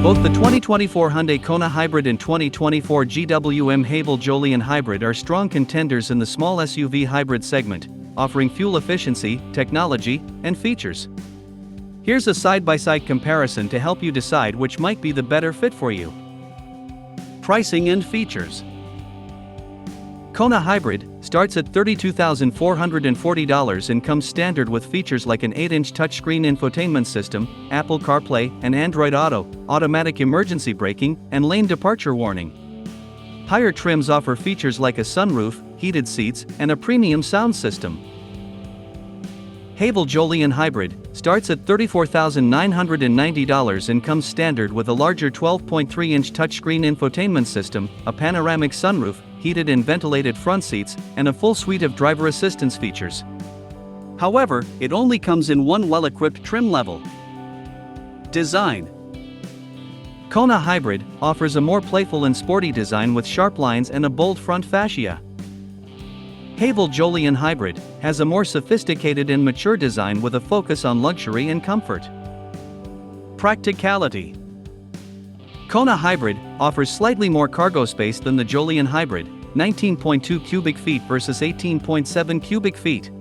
Both the 2024 Hyundai-Kona-Hybrid and 2024 GWM-Haval-Jolion-Hybrid are strong contenders in the small SUV hybrid segment, offering fuel efficiency, technology, and features. Here's a side-by-side comparison to help you decide which might be the better fit for you. Pricing and features. Kona Hybrid starts at $32,440 and comes standard with features like an 8-inch touchscreen infotainment system, Apple CarPlay and Android Auto, automatic emergency braking, and lane departure warning. Higher trims offer features like a sunroof, heated seats, and a premium sound system. Haval-Jolion-Hybrid starts at $34,990 and comes standard with a larger 12.3-inch touchscreen infotainment system, a panoramic sunroof, heated and ventilated front seats, and a full suite of driver assistance features. However, it only comes in one well-equipped trim level. Design. Kona Hybrid offers a more playful and sporty design with sharp lines and a bold front fascia. Haval-Jolion-Hybrid has a more sophisticated and mature design with a focus on luxury and comfort. Practicality. Kona Hybrid offers slightly more cargo space than the Jolion Hybrid, 19.2 cubic feet versus 18.7 cubic feet.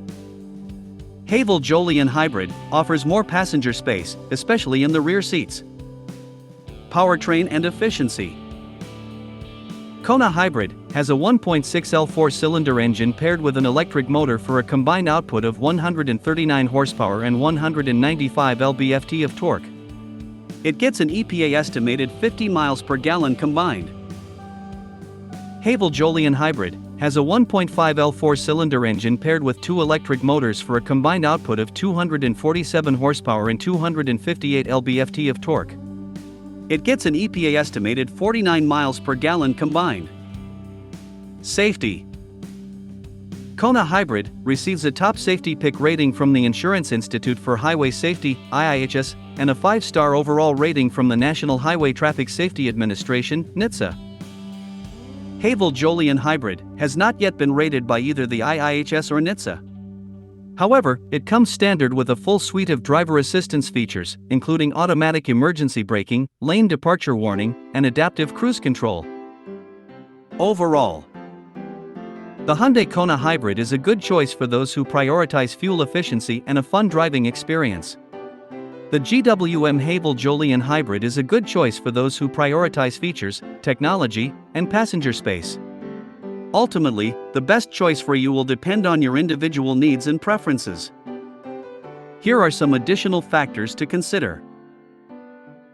Haval-Jolion-Hybrid offers more passenger space, especially in the rear seats. Powertrain and efficiency. Kona Hybrid has a 1.6L 4-cylinder engine paired with an electric motor for a combined output of 139 horsepower and 195 lb-ft of torque. It gets an EPA estimated 50 miles per gallon combined. Haval-Jolion-Hybrid has a 1.5L 4-cylinder engine paired with two electric motors for a combined output of 247 horsepower and 258 lb-ft of torque. It gets an EPA estimated 49 miles per gallon combined. Safety. Kona Hybrid receives a top safety pick rating from the Insurance Institute for Highway Safety, IIHS, and a 5-star overall rating from the National Highway Traffic Safety Administration, NHTSA. Haval-Jolion-Hybrid has not yet been rated by either the IIHS or NHTSA. However, it comes standard with a full suite of driver assistance features, including automatic emergency braking, lane departure warning, and adaptive cruise control. Overall, the Hyundai Kona Hybrid is a good choice for those who prioritize fuel efficiency and a fun driving experience. The GWM-Haval-Jolion-Hybrid is a good choice for those who prioritize features, technology, and passenger space. Ultimately, the best choice for you will depend on your individual needs and preferences. Here are some additional factors to consider.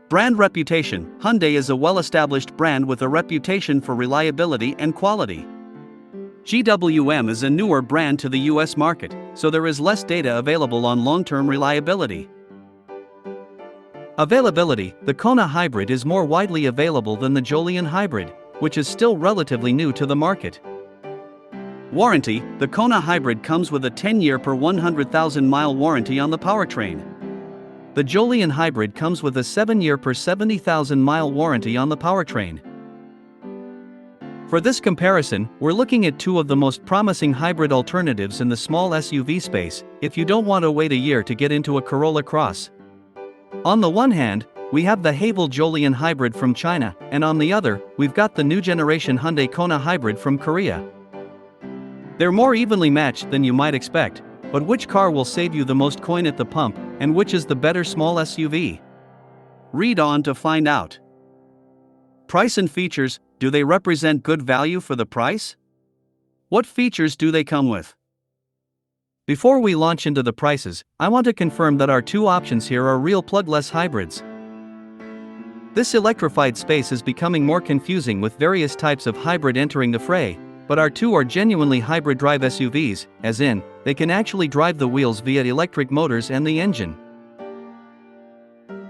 Brand reputation. Hyundai is a well-established brand with a reputation for reliability and quality. GWM is a newer brand to the US market, so there is less data available on long-term reliability. Availability. The Kona Hybrid is more widely available than the Jolion Hybrid, which is still relatively new to the market. Warranty. The Kona Hybrid comes with a 10-year per 100,000-mile warranty on the powertrain. The Jolion Hybrid comes with a 7-year per 70,000-mile warranty on the powertrain. For this comparison, we're looking at two of the most promising hybrid alternatives in the small SUV space, if you don't want to wait a year to get into a Corolla Cross. On the one hand, we have the Haval-Jolion Hybrid from China, and on the other, we've got the new generation Hyundai Kona Hybrid from Korea. They're more evenly matched than you might expect, but which car will save you the most coin at the pump, and which is the better small SUV? Read on to find out. Price and features. Do they represent good value for the price? What features do they come with? Before we launch into the prices, I want to confirm that our two options here are real plugless hybrids. This electrified space is becoming more confusing with various types of hybrid entering the fray, but our two are genuinely hybrid drive SUVs, as in, they can actually drive the wheels via electric motors and the engine.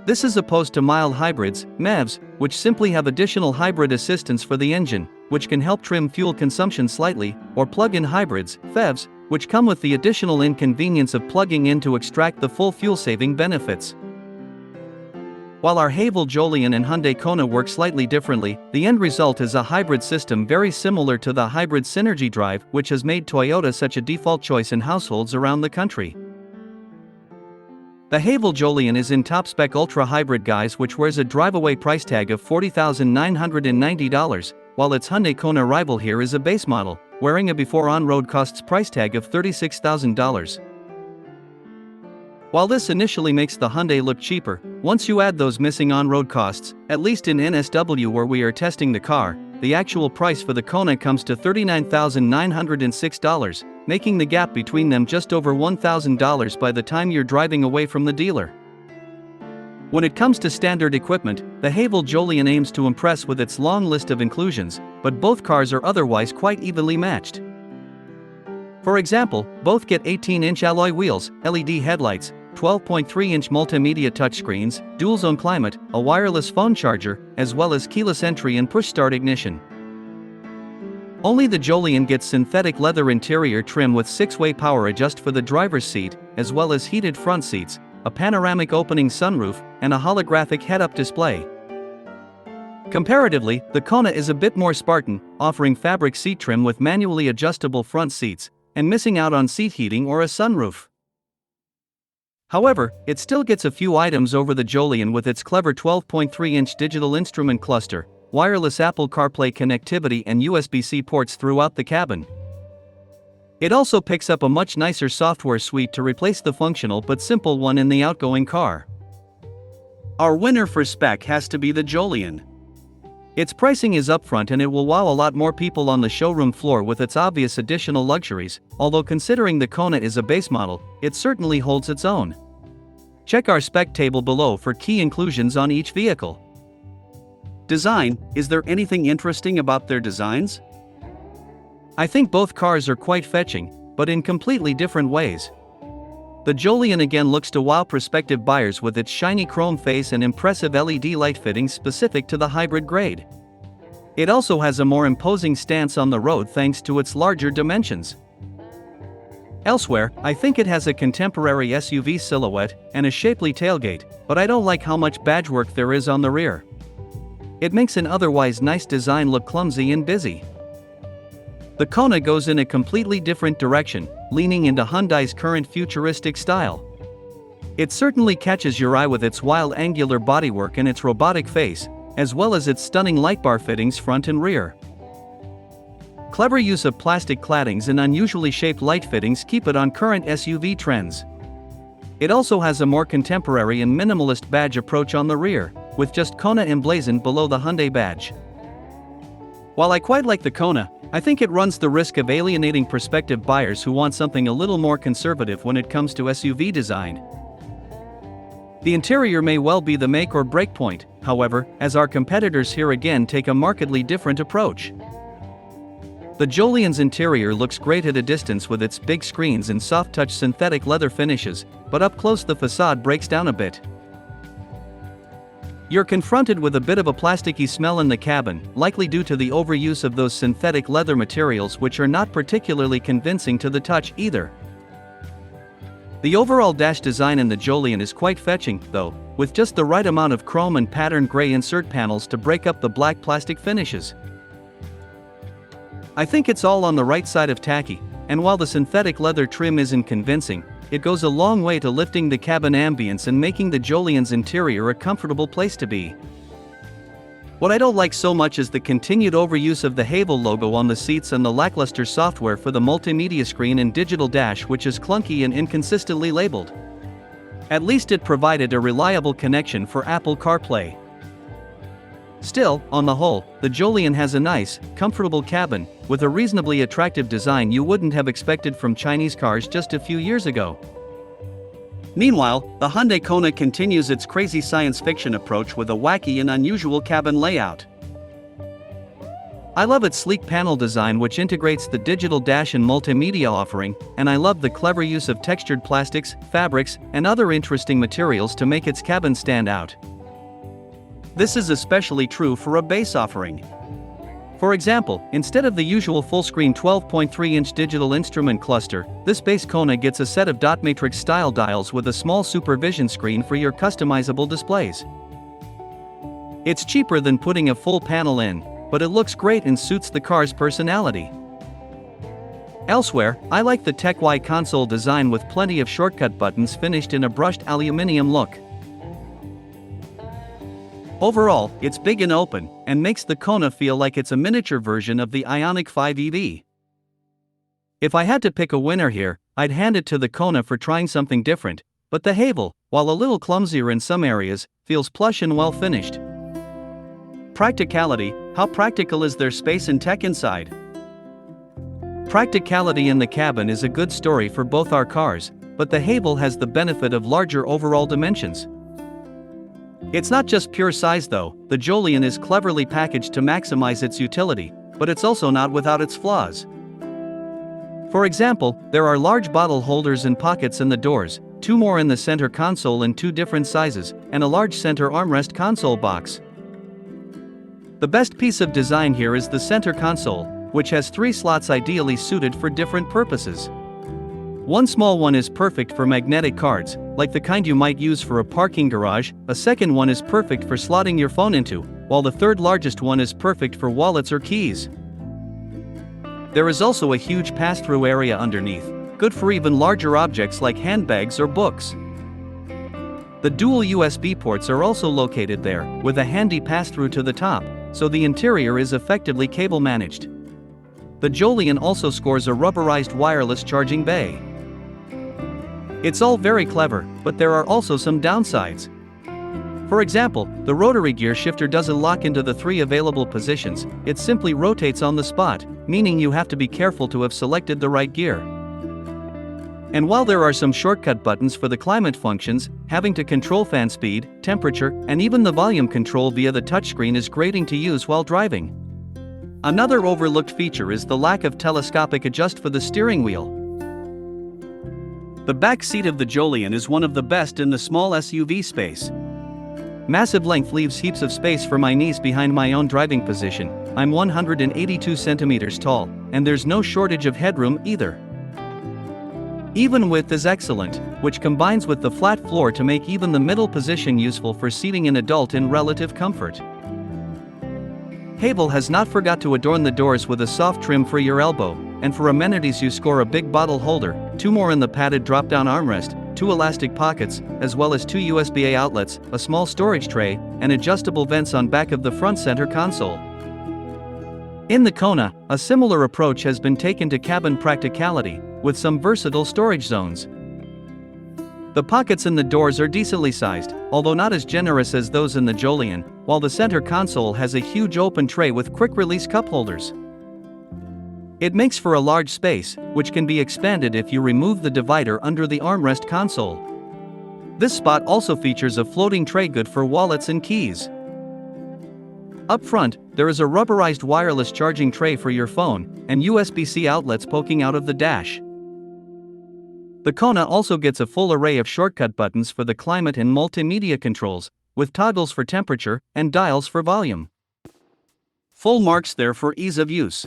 This is opposed to mild hybrids, MEVs, which simply have additional hybrid assistance for the engine, which can help trim fuel consumption slightly, or plug-in hybrids, PHEVs, which come with the additional inconvenience of plugging in to extract the full fuel-saving benefits. While our Haval-Jolion and Hyundai Kona work slightly differently, the end result is a hybrid system very similar to the hybrid Synergy drive, which has made Toyota such a default choice in households around the country. The Haval-Jolion is in top-spec ultra-hybrid guise, which wears a drive-away price tag of $40,990, while its Hyundai-Kona rival here is a base model, wearing a before on-road costs price tag of $36,000. While this initially makes the Hyundai look cheaper, once you add those missing on-road costs, at least in NSW where we are testing the car, the actual price for the Kona comes to $39,906, making the gap between them just over $1,000 by the time you're driving away from the dealer. When it comes to standard equipment, the Haval-Jolion aims to impress with its long list of inclusions, but both cars are otherwise quite evenly matched. For example, both get 18-inch alloy wheels, LED headlights, 12.3-inch multimedia touchscreens, dual-zone climate, a wireless phone charger, as well as keyless entry and push-start ignition. Only the Jolion gets synthetic leather interior trim with 6-way power adjust for the driver's seat, as well as heated front seats, a panoramic opening sunroof, and a holographic head-up display. Comparatively, the Kona is a bit more Spartan, offering fabric seat trim with manually adjustable front seats, and missing out on seat heating or a sunroof. However, it still gets a few items over the Jolion with its clever 12.3-inch digital instrument cluster, wireless Apple CarPlay connectivity and USB-C ports throughout the cabin. It also picks up a much nicer software suite to replace the functional but simple one in the outgoing car. Our winner for spec has to be the Jolion. Its pricing is upfront and it will wow a lot more people on the showroom floor with its obvious additional luxuries, although considering the Kona is a base model, it certainly holds its own. Check our spec table below for key inclusions on each vehicle. Design: is there anything interesting about their designs? I think both cars are quite fetching, but in completely different ways. The Jolion again looks to wow prospective buyers with its shiny chrome face and impressive LED light fittings specific to the hybrid grade. It also has a more imposing stance on the road thanks to its larger dimensions. Elsewhere, I think it has a contemporary SUV silhouette and a shapely tailgate, but I don't like how much badge work there is on the rear. It makes an otherwise nice design look clumsy and busy. The Kona goes in a completely different direction, leaning into Hyundai's current futuristic style. It certainly catches your eye with its wild angular bodywork and its robotic face, as well as its stunning light bar fittings front and rear. Clever use of plastic claddings and unusually shaped light fittings keep it on current SUV trends. It also has a more contemporary and minimalist badge approach on the rear, with just Kona emblazoned below the Hyundai badge. While I quite like the Kona, I think it runs the risk of alienating prospective buyers who want something a little more conservative when it comes to SUV design. The interior may well be the make or break point, however, as our competitors here again take a markedly different approach. The Jolion's interior looks great at a distance with its big screens and soft-touch synthetic leather finishes, but up close the facade breaks down a bit. You're confronted with a bit of a plasticky smell in the cabin, likely due to the overuse of those synthetic leather materials which are not particularly convincing to the touch either. The overall dash design in the Jolion is quite fetching, though, with just the right amount of chrome and patterned gray insert panels to break up the black plastic finishes. I think it's all on the right side of tacky, and while the synthetic leather trim isn't convincing, it goes a long way to lifting the cabin ambience and making the Jolion's interior a comfortable place to be. What I don't like so much is the continued overuse of the Haval logo on the seats and the lackluster software for the multimedia screen and digital dash, which is clunky and inconsistently labeled. At least it provided a reliable connection for Apple CarPlay. Still, on the whole, the Jolion has a nice, comfortable cabin, with a reasonably attractive design you wouldn't have expected from Chinese cars just a few years ago. Meanwhile, the Hyundai Kona continues its crazy science fiction approach with a wacky and unusual cabin layout. I love its sleek panel design which integrates the digital dash and multimedia offering, and I love the clever use of textured plastics, fabrics, and other interesting materials to make its cabin stand out. This is especially true for a base offering. For example, instead of the usual full-screen 12.3-inch digital instrument cluster, this base Kona gets a set of dot matrix style dials with a small supervision screen for your customizable displays. It's cheaper than putting a full panel in, but it looks great and suits the car's personality. Elsewhere, I like the Tech-Y console design with plenty of shortcut buttons finished in a brushed aluminum look. Overall, it's big and open, and makes the Kona feel like it's a miniature version of the Ioniq 5 EV. If I had to pick a winner here, I'd hand it to the Kona for trying something different, but the Haval, while a little clumsier in some areas, feels plush and well finished. Practicality: how practical is their space and tech inside? Practicality in the cabin is a good story for both our cars, but the Haval has the benefit of larger overall dimensions. It's not just pure size though. The Jolion is cleverly packaged to maximize its utility, but it's also not without its flaws. For example, there are large bottle holders and pockets in the doors, 2 more in the center console in 2 different sizes, and a large center armrest console box. The best piece of design here is the center console, which has 3 slots ideally suited for different purposes. One small one is perfect for magnetic cards, like the kind you might use for a parking garage. A second one is perfect for slotting your phone into, while the third largest one is perfect for wallets or keys. There is also a huge pass-through area underneath, good for even larger objects like handbags or books. The dual USB ports are also located there, with a handy pass-through to the top, so the interior is effectively cable managed. The Jolion also scores a rubberized wireless charging bay. It's all very clever, but there are also some downsides. For example, the rotary gear shifter doesn't lock into the 3 available positions, it simply rotates on the spot, meaning you have to be careful to have selected the right gear. And while there are some shortcut buttons for the climate functions, having to control fan speed, temperature, and even the volume control via the touchscreen is grating to use while driving. Another overlooked feature is the lack of telescopic adjust for the steering wheel. The back seat of the Jolion is one of the best in the small SUV space. Massive length leaves heaps of space for my knees behind my own driving position. I'm 182 centimeters tall, and there's no shortage of headroom either. Even width is excellent, which combines with the flat floor to make even the middle position useful for seating an adult in relative comfort. Haval has not forgot to adorn the doors with a soft trim for your elbow, and for amenities you score a big bottle holder, 2 more in the padded drop-down armrest, 2 elastic pockets, as well as 2 USB-A outlets, a small storage tray, and adjustable vents on back of the front center console. In the Kona, a similar approach has been taken to cabin practicality, with some versatile storage zones. The pockets in the doors are decently sized, although not as generous as those in the Jolion, while the center console has a huge open tray with quick-release cup holders. It makes for a large space, which can be expanded if you remove the divider under the armrest console. This spot also features a floating tray good for wallets and keys. Up front, there is a rubberized wireless charging tray for your phone, and USB-C outlets poking out of the dash. The Kona also gets a full array of shortcut buttons for the climate and multimedia controls, with toggles for temperature and dials for volume. Full marks there for ease of use.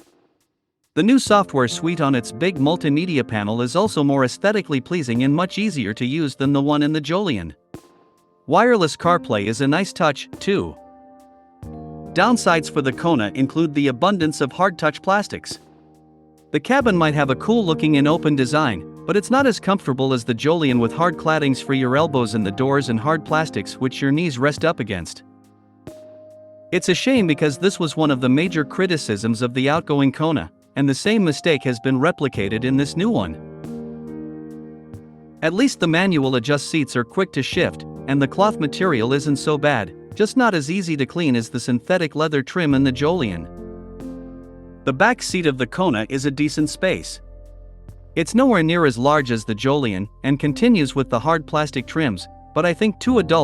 The new software suite on its big multimedia panel is also more aesthetically pleasing and much easier to use than the one in the Jolion. Wireless CarPlay is a nice touch, too. Downsides for the Kona include the abundance of hard-touch plastics. The cabin might have a cool-looking and open design, but it's not as comfortable as the Jolion with hard claddings for your elbows in the doors and hard plastics which your knees rest up against. It's a shame because this was one of the major criticisms of the outgoing Kona, and the same mistake has been replicated in this new one. At least the manual adjust seats are quick to shift, and the cloth material isn't so bad, just not as easy to clean as the synthetic leather trim in the Jolion. The back seat of the Kona is a decent space. It's nowhere near as large as the Jolion, and continues with the hard plastic trims, but I think 2 adults